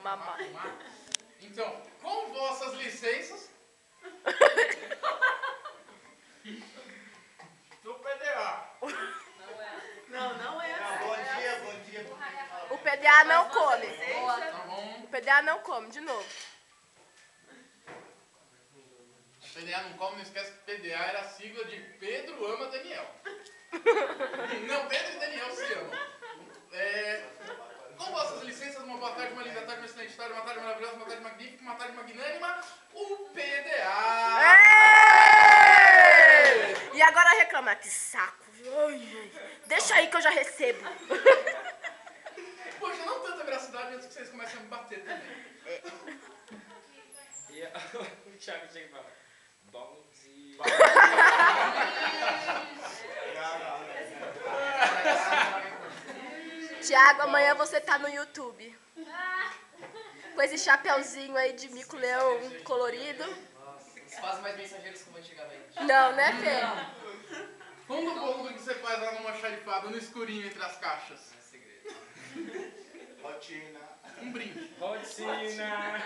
mamar. Então, com vossas licenças, do PDA. Não é assim. Bom dia. O PDA não come. Tá bom? O PDA não come, de novo. PDA não come, não esquece que PDA era a sigla de Pedro ama Daniel. Não, Pedro e Daniel se amam. Com vossas licenças, uma boa tarde, uma linda tarde, uma excelente tarde, uma tarde maravilhosa, uma tarde magnífica, uma tarde magnânima, o PDA. E agora reclama, que saco. Deixa aí que eu já recebo. Poxa, não tanta veracidade antes que vocês comecem a me bater também. E o Thiago chega e fala, bom dia. Tiago, amanhã você tá no YouTube. Com esse chapeuzinho aí de mico-leão colorido. Vocês fazem mais mensageiros como antigamente. Não, né, Fê? Fundo um pouco do que você faz lá numa xarifada, no escurinho entre as caixas. Não é segredo. Rotina. Um brinde. Rotina.